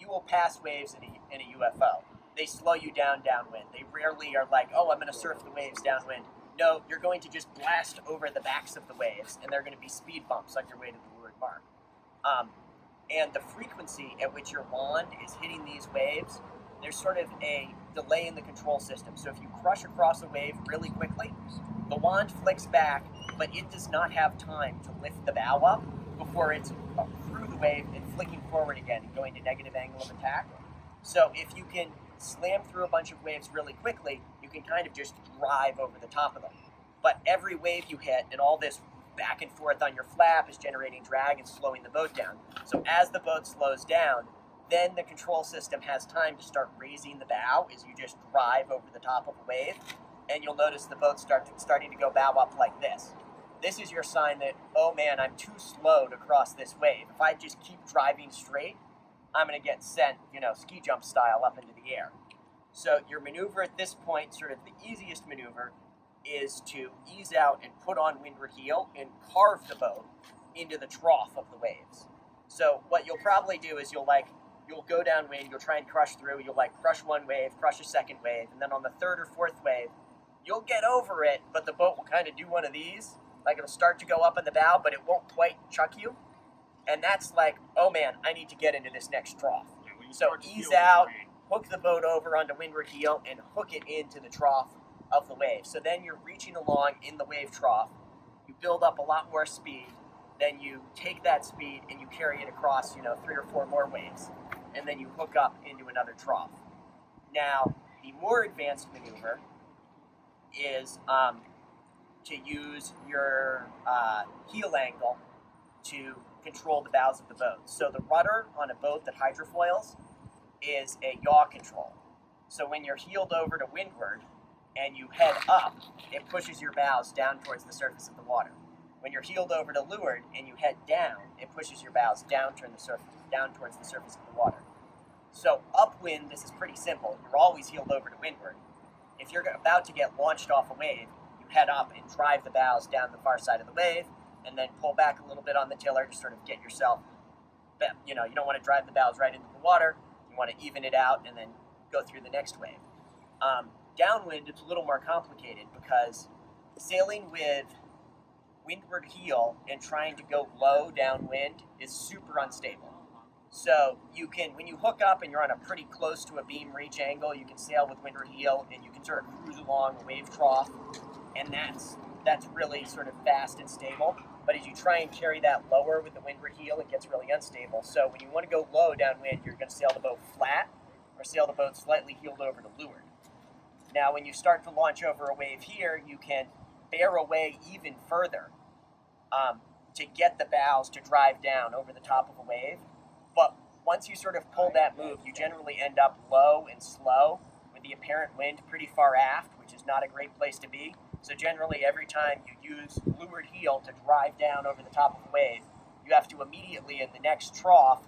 you will pass waves in a UFO. They slow you down downwind. They rarely are like, oh, I'm going to surf the waves downwind. No, you're going to just blast over the backs of the waves, and they're going to be speed bumps on your way to the Leeward mark. And the frequency at which your wand is hitting these waves, there's sort of a delay in the control system. So if you crush across a wave really quickly, the wand flicks back, but it does not have time to lift the bow up before it's through the wave and flicking forward again and going to negative angle of attack. So if you can slam through a bunch of waves really quickly, you can kind of just drive over the top of them. But every wave you hit and all this back and forth on your flap is generating drag and slowing the boat down. So as the boat slows down, then the control system has time to start raising the bow as you just drive over the top of a wave, and you'll notice the boat starting to go bow up like this. This is your sign that, oh man, I'm too slow to cross this wave. If I just keep driving straight, I'm going to get sent, ski jump style up into the air. So your maneuver at this point, sort of the easiest maneuver, is to ease out and put on windward heel and carve the boat into the trough of the waves. So what you'll probably do is you'll go downwind, you'll try and crush through, you'll crush one wave, crush a second wave, and then on the third or fourth wave, you'll get over it, but the boat will kind of do one of these. It'll start to go up in the bow, but it won't quite chuck you. And that's oh man, I need to get into this next trough. So ease out, hook the boat over onto windward heel, and hook it into the trough of the wave. So then you're reaching along in the wave trough. You build up a lot more speed. Then you take that speed and you carry it across, 3 or 4 more waves. And then you hook up into another trough. Now, the more advanced maneuver is to use your heel angle to control the bows of the boat. So the rudder on a boat that hydrofoils is a yaw control. So when you're heeled over to windward and you head up, it pushes your bows down towards the surface of the water. When you're heeled over to leeward and you head down, it pushes your bows down towards the surface of the water. So upwind, this is pretty simple. You're always heeled over to windward. If you're about to get launched off a wave, you head up and drive the bows down the far side of the wave, and then pull back a little bit on the tiller to sort of get yourself, you don't want to drive the bows right into the water. You want to even it out and then go through the next wave. Downwind, it's a little more complicated because sailing with windward heel and trying to go low downwind is super unstable. So you can, when you hook up and you're on a pretty close to a beam reach angle, you can sail with windward heel and you can sort of cruise along a wave trough, and that's really sort of fast and stable. But as you try and carry that lower with the windward heel, it gets really unstable. So when you want to go low downwind, you're going to sail the boat flat or sail the boat slightly heeled over to leeward. Now when you start to launch over a wave here, you can bear away even further to get the bows to drive down over the top of a wave. But once you sort of pull that move, you generally end up low and slow with the apparent wind pretty far aft, which is not a great place to be. So generally every time you use leeward heel to drive down over the top of a wave, you have to immediately in the next trough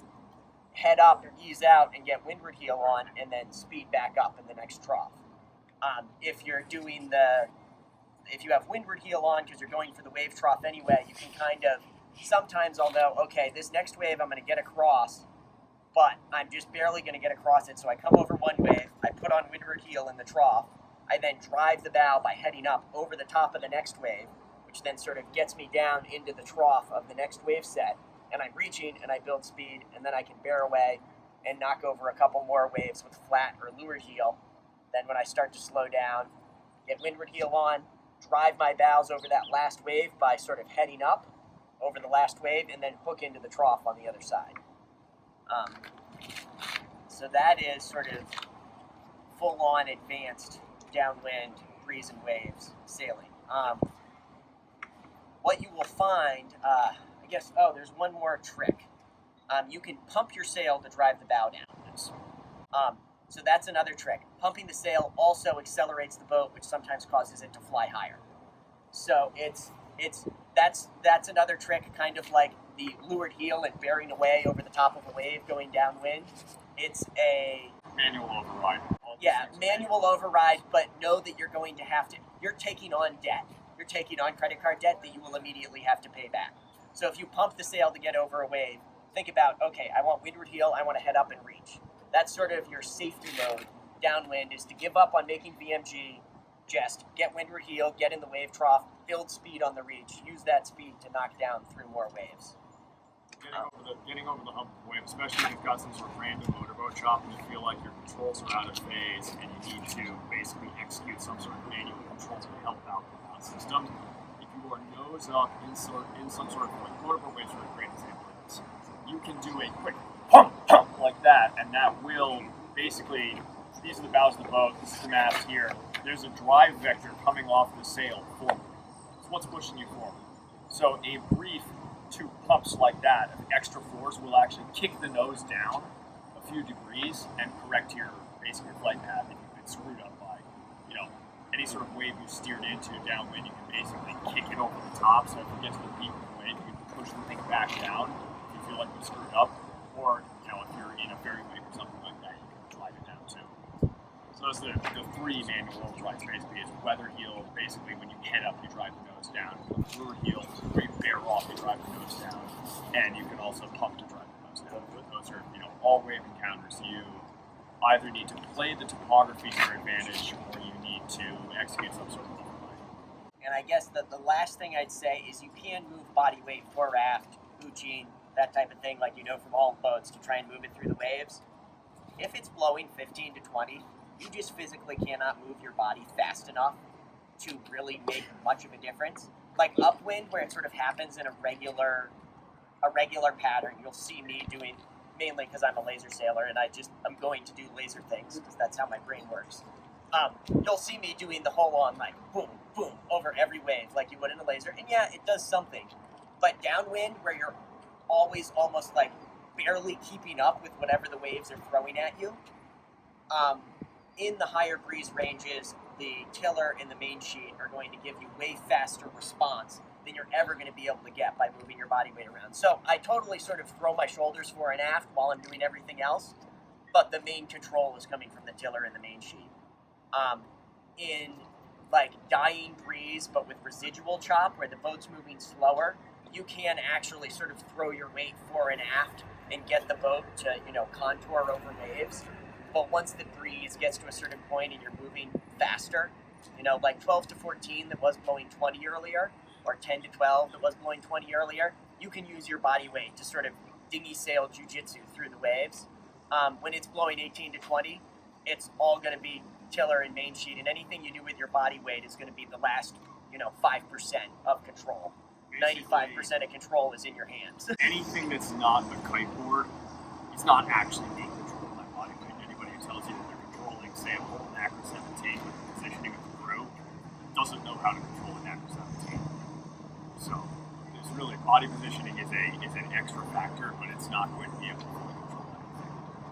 head up or ease out and get windward heel on and then speed back up in the next trough. If you have windward heel on because you're going for the wave trough anyway, you can sometimes I'll know, okay, this next wave I'm going to get across, but I'm just barely going to get across it. So I come over one wave, I put on windward heel in the trough, I then drive the bow by heading up over the top of the next wave, which then sort of gets me down into the trough of the next wave set, and I'm reaching and I build speed, and then I can bear away and knock over a couple more waves with flat or leeward heel. Then when I start to slow down, get windward heel on, drive my bows over that last wave by sort of heading up over the last wave, and then hook into the trough on the other side. So that is sort of full-on advanced downwind breeze and waves sailing. What you will find, there's one more trick. You can pump your sail to drive the bow downwards. So that's another trick. Pumping the sail also accelerates the boat, which sometimes causes it to fly higher. So that's another trick, kind of like the leeward heel and bearing away over the top of a wave going downwind. It's a manual override. Manual override, but know that you're taking on debt. You're taking on credit card debt that you will immediately have to pay back. So if you pump the sail to get over a wave, think about, okay, I want windward heel, I want to head up and reach. That's sort of your safety mode downwind, is to give up on making VMG, just get windward heel, get in the wave trough, build speed on the reach, use that speed to knock down through more waves. Getting over the hump of the wave, especially if you've got some sort of random motorboat chop and you feel like your controls are out of phase and you need to basically execute some sort of manual control to help out the system. If you are nose up in some sort of like motorboat waves are a great example of this. You can do a quick pump like that, and that will basically, these are the bows of the boat, this is the mast here. There's a drive vector coming off the sail forward. It's what's pushing you forward. So a brief 2 pumps like that of extra force will actually kick the nose down a few degrees and correct your basic flight path if you've been screwed up by, any sort of wave you steered into downwind. You can basically kick it over the top, so if you get to the peak of the wave, you can push the thing back down if you feel like you screwed up, or if you're in a ferry wave or something like that, you can drive it down too. So those are the 3 manual overdrives basically. Is weather heel, basically when you head up you drive the nose down. Leeward heel, where you bear off you drive the nose down. And you can also pump to drive the nose down. Those are, all wave encounters. You either need to play the topography to your advantage or you need to execute some sort of override. And I guess the last thing I'd say is you can move body weight fore aft, Uchine, that type of thing, like from all boats, to try and move it through the waves. If it's blowing 15 to 20, you just physically cannot move your body fast enough to really make much of a difference. Like upwind, where it sort of happens in a regular pattern, you'll see me doing, mainly because I'm a laser sailor and I'm going to do laser things because that's how my brain works. You'll see me doing the whole on like boom, boom over every wave like you would in a laser, and yeah, it does something. But downwind, where you're always almost like barely keeping up with whatever the waves are throwing at you, in the higher breeze ranges, the tiller and the main sheet are going to give you way faster response than you're ever going to be able to get by moving your body weight around. So I totally sort of throw my shoulders fore and aft while I'm doing everything else, but the main control is coming from the tiller and the main sheet. In like dying breeze, but with residual chop, where the boat's moving slower, you can actually sort of throw your weight fore and aft and get the boat to, contour over waves. But once the breeze gets to a certain point and you're moving faster, like 12 to 14 that was blowing 20 earlier, or 10 to 12 that was blowing 20 earlier, you can use your body weight to sort of dinghy sail jujitsu through the waves. When it's blowing 18 to 20, it's all going to be tiller and main sheet, and anything you do with your body weight is going to be the last, 5% of control. 95% of control is in your hands. Anything that's not a kiteboard is not actually being controlled by body weight. Anybody who tells you that they're controlling, say, a whole Acro 17 with the positioning of the crew doesn't know how to control an Acro 17. So, it's really, body positioning is an extra factor, but it's not going to be able to